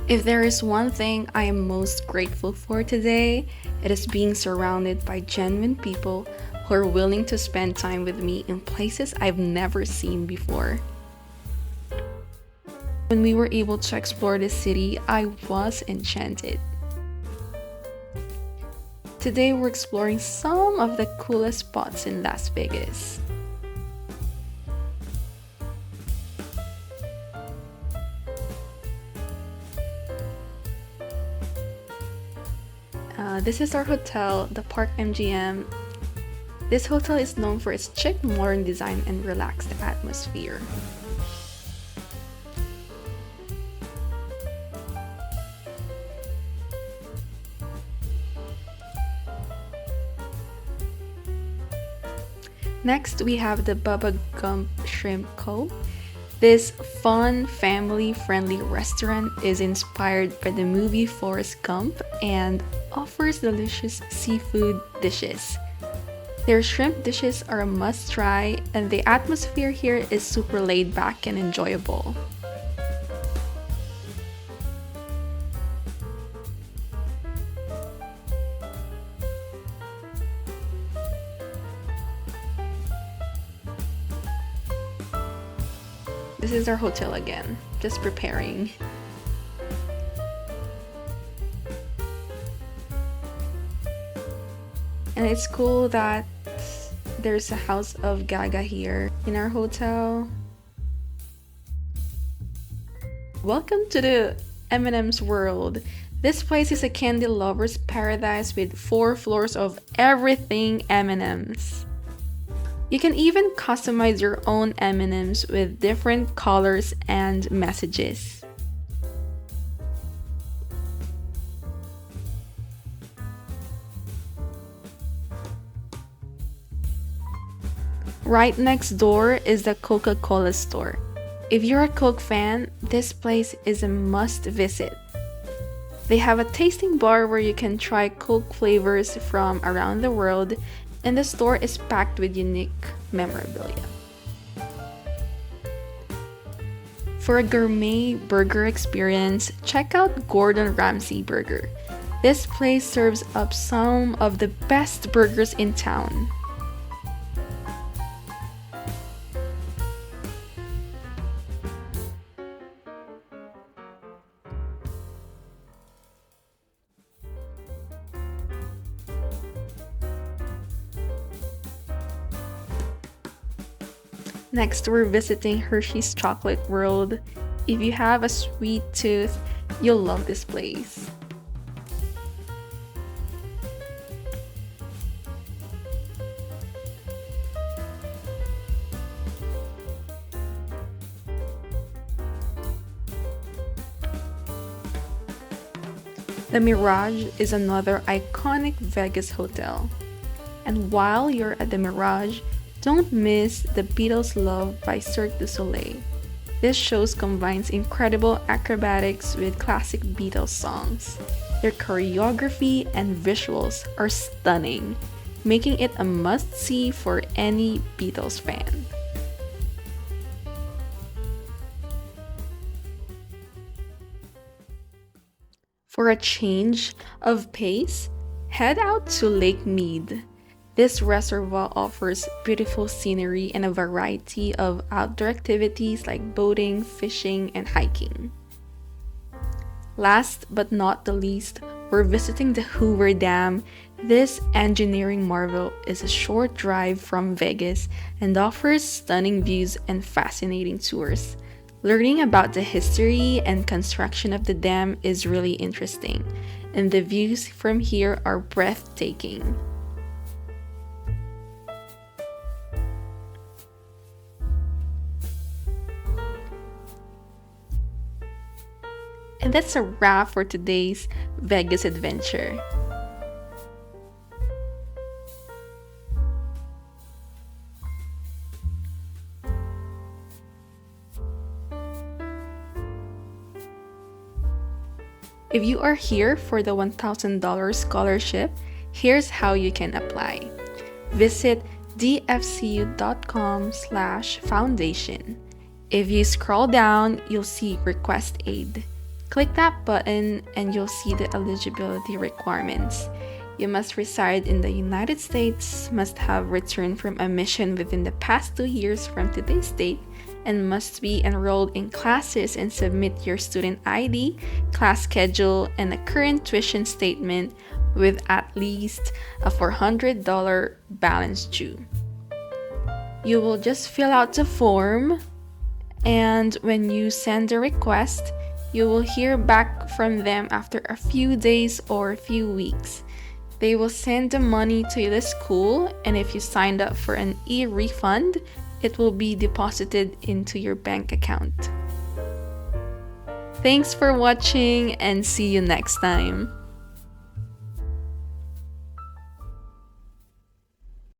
If there is one thing I am most grateful for today, it is being surrounded by genuine people who are willing to spend time with me in places I've never seen before. When we were able to explore the city, I was enchanted. Today we're exploring some of the coolest spots in Las Vegas. This is our hotel, the Park MGM. This hotel is known for its chic modern design and relaxed atmosphere. Next, we have the Bubba Gump Shrimp Co. This fun, family-friendly restaurant is inspired by the movie Forrest Gump and offers delicious seafood dishes. Their shrimp dishes are a must-try, and the atmosphere here is super laid-back and enjoyable. This is our hotel again, just preparing. And it's cool that there's a house of Gaga here in our hotel. Welcome to the M&M's world. This place is a candy lover's paradise with 4 floors of everything M&M's. You can even customize your own M&Ms with different colors and messages. Right next door is the Coca-Cola Store. If you're a Coke fan, this place is a must visit. They have a tasting bar where you can try Coke flavors from around the world, and the store is packed with unique memorabilia. For a gourmet burger experience, check out Gordon Ramsay Burger. This place serves up some of the best burgers in town. Next, we're visiting Hershey's Chocolate World. If you have a sweet tooth, you'll love this place. The Mirage is another iconic Vegas hotel. And while you're at the Mirage, don't miss the Beatles' Love by Cirque du Soleil. This show combines incredible acrobatics with classic Beatles songs. Their choreography and visuals are stunning, making it a must-see for any Beatles fan. For a change of pace, head out to Lake Mead. This reservoir offers beautiful scenery and a variety of outdoor activities like boating, fishing, and hiking. Last but not the least, we're visiting the Hoover Dam. This engineering marvel is a short drive from Vegas and offers stunning views and fascinating tours. Learning about the history and construction of the dam is really interesting, and the views from here are breathtaking. And that's a wrap for today's Vegas adventure. If you are here for the $1,000 scholarship, here's how you can apply. Visit dfcu.com/foundation. If you scroll down, you'll see Request Aid. Click that button and you'll see the eligibility requirements. You must reside in the United States, must have returned from a mission within the past 2 years from today's date, and must be enrolled in classes and submit your student ID, class schedule, and a current tuition statement with at least a $400 balance due. You will just fill out the form, and when you send a request, you will hear back from them after a few days or a few weeks. They will send the money to the school, and if you signed up for an e-refund, it will be deposited into your bank account. Thanks for watching and see you next time.